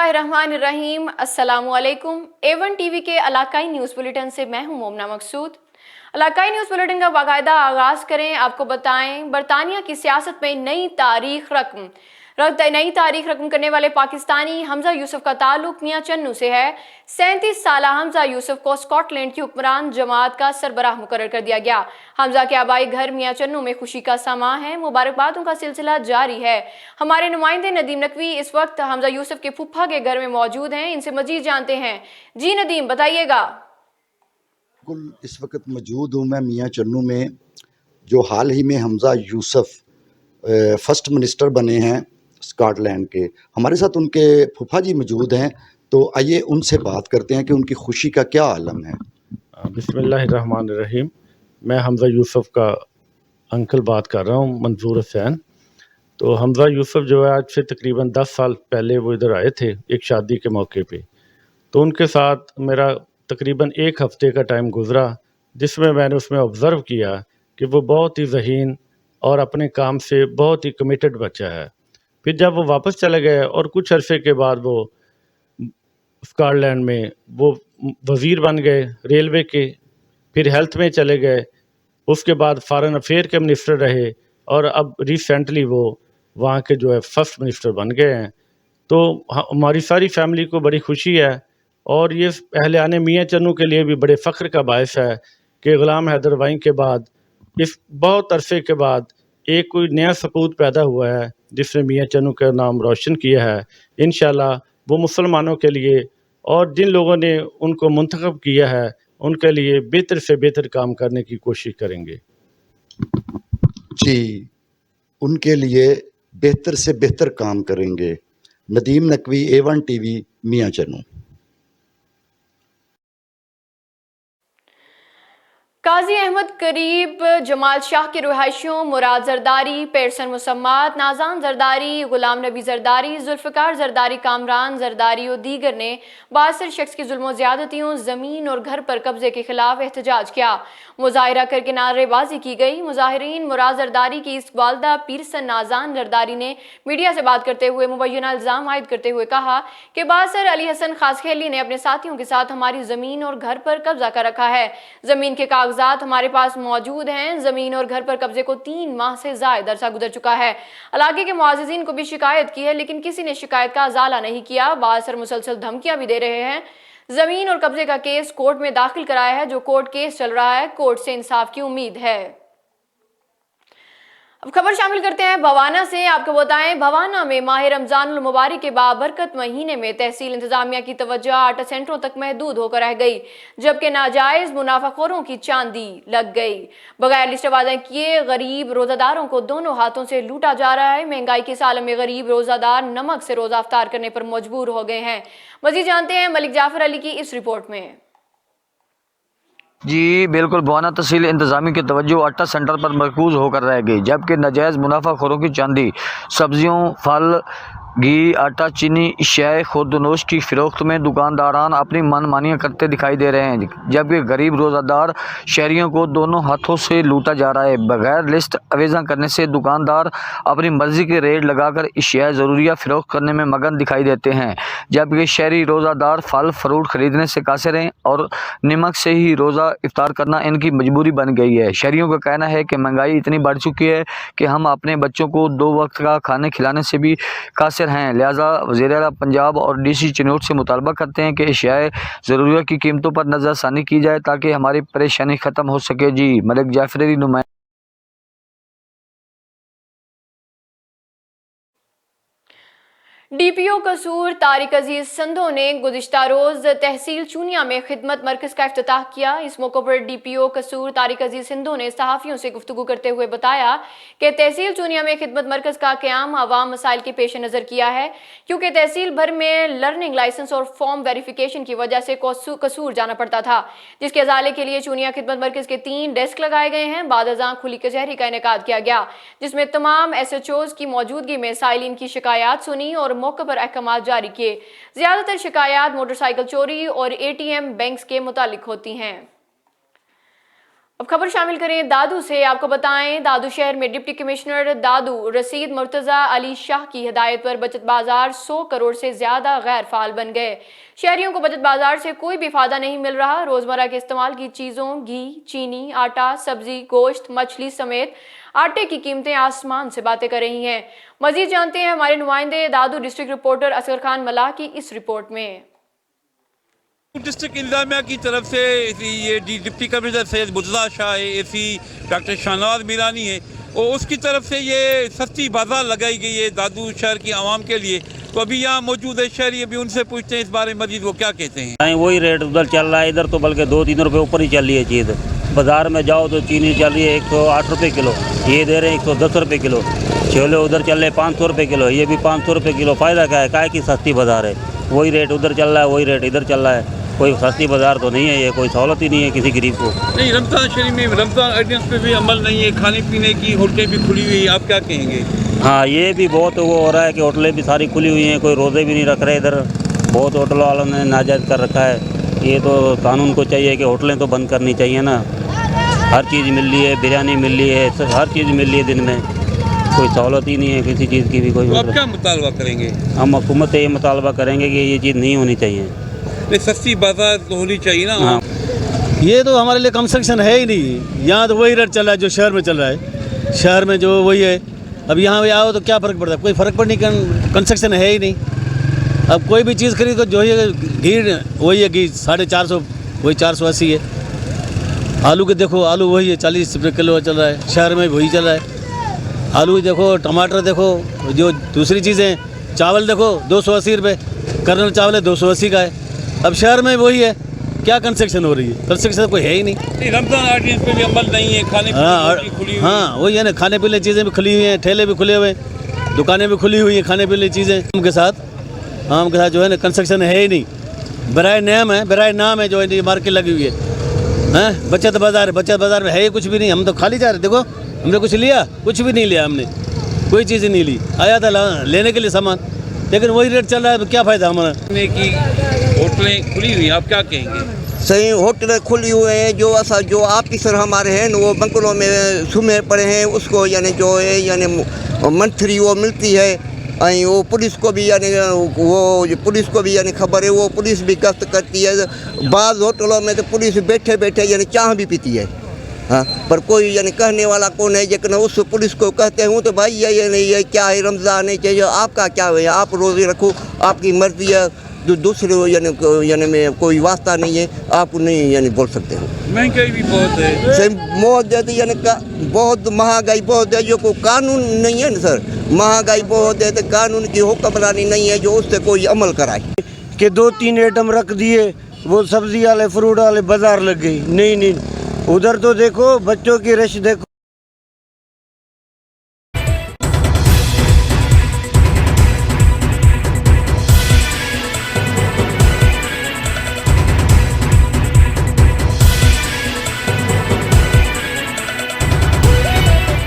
बिस्मिल्लाहिर्रहमानिर्रहीम। अस्सलामु अलैकुम। A1 टीवी के इलाकाई न्यूज़ बुलेटिन से मैं हूं मोमना मकसूद। इलाकाई न्यूज़ बुलेटिन का बाकायदा आगाज़ करें। आपको बताएं, बरतानिया की सियासत में नई तारीख रकम करने वाले पाकिस्तानी हमजा यूसुफ का ताल्लुक मियां चन्नू से है। 37 साला हमजा यूसुफ को स्कॉटलैंड की हुक्मरान जमात का सरबराह मुकर्रर कर दिया गया। हमजा के आबाई घर मियां चन्नू में खुशी का समा है। मुबारकबादों का सिलसिला जारी है। हमारे नुमाइंदे नदीम नकवी इस वक्त हमजा यूसुफ के फुफ्फा के घर में मौजूद हैं। इनसे मजीद जानते हैं। जी नदीम, बताइएगा। बिल्कुल, इस वक्त मौजूद हूँ मैं मियां चन्नू में, जो हाल ही में हमजा यूसुफ फर्स्ट मिनिस्टर बने हैं स्कॉटलैंड के। हमारे साथ उनके फूफा जी मौजूद हैं, तो आइए उनसे बात करते हैं कि उनकी खुशी का क्या आलम है। बिस्मिल्लाहिर्रहमानिर्रहीम। मैं हमजा यूसुफ का अंकल बात कर रहा हूँ, मंजूर हुसैन। तो हमजा यूसुफ जो है, आज से तकरीबन 10 साल पहले वो इधर आए थे एक शादी के मौके पे। तो उनके साथ मेरा तकरीबन एक हफ़्ते का टाइम गुज़रा, जिसमें मैंने उसमें ऑब्ज़र्व किया कि वो बहुत ही ज़हीन और अपने काम से बहुत ही कमिटेड बच्चा है। फिर जब वो वापस चले गए और कुछ अरसे के बाद वो स्कॉटलैंड में वो वज़ीर बन गए रेलवे के, फिर हेल्थ में चले गए, उसके बाद फॉरेन अफेयर के मिनिस्टर रहे और अब रिसेंटली वो वहाँ के जो है फर्स्ट मिनिस्टर बन गए हैं। तो हमारी सारी फैमिली को बड़ी खुशी है और ये अहले मियां चन्नू के लिए भी बड़े फ़ख्र का बायस है कि ग़ुलाम हैदर वाई के बाद इस बहुत अरसे के बाद एक कोई नया सपूत पैदा हुआ है जिसने मियां चन्नू का नाम रोशन किया है। इंशाल्लाह वो मुसलमानों के लिए और जिन लोगों ने उनको मुंतखब किया है उनके लिए बेहतर से बेहतर काम करने की कोशिश करेंगे। जी, उनके लिए बेहतर से बेहतर काम करेंगे। नदीम नकवी, A1 टीवी, मियां चन्नू। काजी अहमद करीब जमाल शाह के रिहायशियों मुराद जरदारी, पेरसन मुसम्मात, नाजान जरदारी, गुलाम नबी जरदारी, जुल्फ़िकार जरदारी, कामरान जरदारी और दीगर ने 62 शख्स की जुल्म ज़्यादतियों, ज़मीन और घर पर कब्जे के खिलाफ एहतजाज किया। मुजाहिरा करके नारेबाजी की गई। मुजाहिरीन मुराद जरदारी की इस वालदा पीरसन नाजान जरदारी ने मीडिया से बात करते हुए मुबैना इल्ज़ाम आयद करते हुए कहा कि बासर अली हसन खासखेली ने अपने साथियों के साथ हमारी ज़मीन और घर पर कब्जा कर रखा है। ज़मीन के कागजात हमारे पास मौजूद हैं। ज़मीन और घर पर कब्जे को 3 माह से ज़ायद अरसा गुजर चुका है। इलाके के मुआज़िज़ीन को भी शिकायत की है, लेकिन किसी ने शिकायत का अजाला नहीं किया। बासर मुसलसल धमकियां भी दे रहे हैं। ज़मीन और कब्जे का केस कोर्ट में दाखिल कराया है। जो कोर्ट केस चल रहा है, कोर्ट से इंसाफ की उम्मीद है। अब खबर शामिल करते हैं भवाना से। आपको बताएं, भवाना में माह रमजानुल मुबारक के बाबरकत महीने में तहसील इंतजामिया की तवज्जो आटा सेंटरों तक महदूद होकर रह गई, जबकि नाजायज मुनाफाखोरों की चांदी लग गई। बगैर लिस्ट वादा किए गरीब रोजादारों को दोनों हाथों से लूटा जा रहा है। महंगाई के साल में गरीब रोजादार नमक से रोजा अफ्तार करने पर मजबूर हो गए हैं। मजीद जानते हैं मलिक जाफर अली की इस रिपोर्ट में। जी बिल्कुल, भवाना तहसील इंतजामी की तवज्जो आटा सेंटर पर मरकूज होकर रह गई, जबकि नाजायज़ मुनाफाखोरों की चांदी सब्जियों, फल, घी, आटा, चीनी, शय खुर्दनोश की फ़रोख्त में दुकानदारान अपनी मनमानियाँ करते दिखाई दे रहे हैं, जबकि गरीब रोज़ादार शहरियों को दोनों हाथों से लूटा जा रहा है। बगैर लिस्ट अवेज़ा करने से दुकानदार अपनी मर्ज़ी के रेट लगाकर अशिया ज़रूरिया फ़रोख्त करने में मगन दिखाई देते हैं, जबकि शहरी रोज़ादार फल फ्रूट ख़रीदने से कासिर हैं और नमक से ही रोज़ा इफ्तार करना इनकी मजबूरी बन गई है। शहरियों का कहना है कि महंगाई इतनी बढ़ चुकी है कि हम अपने बच्चों को 2 वक्त का खाने खिलाने से भी कासिर हैं। लिहाजा वज़ीर-ए-आला पंजाब और DC चिनौट से मुतालबा करते हैं कि अशियाए ज़रूरिया की कीमतों पर नज़रसानी की जाए ताकि हमारी परेशानी ख़त्म हो सके। जी मलिक जाफर अली, नुमाइंदा। DPO कसूर तारिक अजीज संधो ने गुज़िश्ता रोज़ तहसील चूनिया में खिदमत मरकज़ का इफ्तिताह किया। इस मौके पर DPO कसूर तारिक अजीज संधो ने सहाफ़ियों से गुफ्तगू करते हुए बताया कि तहसील चूनिया में खिदमत मरकज़ का क़याम आवाम मसाइल के पेश नज़र किया है, क्योंकि तहसील भर में लर्निंग लाइसेंस और फॉर्म वेरिफिकेशन की वजह से कसूर जाना पड़ता था, जिसके अजाले के लिए चूनिया खिदमत मरकज़ के 3 डेस्क लगाए गए हैं। बाद अज़ां खुली कचहरी का इनेकाद किया गया, जिसमें तमाम SHOs की मौजूदगी में साइलिन की शिकायत सुनी और मौके पर अहकाम जारी किए। ज्यादातर शिकायत मोटरसाइकिल चोरी और ATM बैंक्स के मुतालिक होती हैं। अब खबर शामिल करें दादू से। आपको बताएं, दादू शहर में डिप्टी कमिश्नर दादू रसीद मुर्तज़ा अली शाह की हिदायत पर बचत बाजार 100 करोड़ से ज्यादा गैर फाल बन गए। शहरियों को बचत बाजार से कोई भी फायदा नहीं मिल रहा। रोजमर्रा के इस्तेमाल की चीजों, घी, चीनी, आटा, सब्जी, गोश्त, मछली समेत आटे की कीमतें आसमान से बातें कर रही हैं। मजीद जानते हैं हमारे नुमाइंदे दादू डिस्ट्रिक्ट रिपोर्टर असगर खान मलाह की इस रिपोर्ट में। डिस्ट्रिक्ट इंतजामिया की तरफ से ये डिप्टी कमिश्नर सैयद मुर्तज़ा शाह है, एसी डॉक्टर शाहनवाज मीरानी है, और उसकी तरफ से ये सस्ती बाजार लगाई गई है दादू शहर की आवाम के लिए। तो अभी यहाँ मौजूद है शहरी, अभी उनसे पूछते हैं इस बारे में मजीद वो क्या कहते हैं। वही रेट उधर चल रहा है, इधर तो बल्कि 2-3 रुपये ऊपर ही चल रही है चीज़। बाज़ार में जाओ तो चीनी चल रही है 108 रुपये किलो, ये दे रहे हैं 110 रुपये किलो। छोले उधर चल रहे 500 रुपये किलो, ये भी 500 रुपये किलो। फ़ायदा क्या है, काहे की सस्ती बाज़ार है। वही रेट उधर चल रहा है, वही रेट इधर चल रहा है। कोई सस्ती बाज़ार तो नहीं है, ये कोई सहूलत ही नहीं है किसी गरीब को। नहीं, रमज़ान शरीफ में रमज़ान ऑर्डिनेंस पे भी अमल नहीं है, खाने पीने की होटलें भी खुली हुई है, आप क्या कहेंगे? हाँ, ये भी बहुत वो हो रहा है कि होटलें भी सारी खुली हुई हैं, कोई रोज़े भी नहीं रख रहे इधर। बहुत होटल वालों ने नाजायज़ कर रखा है। ये तो कानून को चाहिए कि होटलें तो बंद करनी चाहिए ना। हर चीज़ मिल रही है, बिरयानी मिल रही है, हर चीज़ मिल रही है दिन में, कोई सहूलत ही नहीं है किसी चीज़ की भी। कोई तो आप क्या मुतालबा करेंगे? हम हुकूमत से ये मुतालबा करेंगे कि ये चीज़ नहीं होनी चाहिए। सस्ती बाजार तो होनी चाहिए ना। हाँ, ये तो हमारे लिए कंस्ट्रक्शन है ही नहीं। यहाँ तो वही रेट चल रहा है जो शहर में चल रहा है। शहर में जो वही है, अब यहाँ भी आओ तो क्या फ़र्क पड़ता है? कोई फ़र्क पड़ नहीं, कंस्ट्रक्शन है ही नहीं। अब कोई भी चीज़ खरीदो जो है, घी वही है, घी 450, वही 480 है। आलू के देखो, आलू वही है 40 रुपये किलो चल रहा है, शहर में वही चल रहा है। आलू देखो, टमाटर देखो, जो दूसरी चीज़ें, चावल देखो 280 रुपये, कर्नल चावल है 280 का है। अब शहर में वही है, क्या कंस्ट्रक्शन हो रही है? कंस्ट्रक्शन कोई है ही नहीं। रमज़ान ऑर्डिनेंस पे भी अमल नहीं है, खाने पीने की खुली हुई। हाँ, वही है ना, खाने पीने चीज़ें भी खुली हुई हैं, ठेले भी खुले हुए हैं, दुकानें भी खुली हुई हैं, खाने पीने चीज़ें। आम के साथ जो है ना कंस्ट्रक्शन है ही नहीं। बराए नाम है जो है मार्केट लगी हुई है। बचत बाज़ार है, बचत बाज़ार में है ही कुछ भी नहीं। हम तो खाली जा रहे, देखो हमने कुछ लिया, कुछ भी नहीं लिया हमने, कोई चीज़ नहीं ली। आया था लेने के लिए सामान, लेकिन वही रेट चल रहा है, तो क्या फ़ायदा हमारा। की होटलें खुली हुई, आप क्या कहेंगे? सही होटलें खुली हुए हैं। जो ऑफिसर हमारे हैं वो बंगलों में सुमे पड़े हैं, उसको यानी जो है यानी मंथली वो मिलती है। वो पुलिस को भी यानी खबर है, वो पुलिस भी गश्त करती है। बाज़ होटलों में तो पुलिस बैठे बैठे यानी चाह भी पीती है। हाँ, पर कोई यानी कहने वाला कौन है? लेकिन उस पुलिस को कहते हूँ तो भाई ये क्या है, रमज़ान है, चाहिए आपका क्या है, आप रोज़े रखो, आपकी मर्ज़ी है। जो दूसरे यानी में कोई वास्ता नहीं है, आप नहीं यानी बोल सकते हो। महंगाई भी बहुत है, सही बहुत ज़्यादा यानी बहुत महंगाई बहुत है, जो कोई कानून नहीं है ना सर। महंगाई बहुत है तो कानून की हुक्मरानी नहीं है जो उस पर कोई अमल कराए। कि 2-3 आइटम रख दिए, वो सब्जी वाले फ्रूट वाले बाजार लग गई। नहीं, उधर तो देखो बच्चों की रश देखो।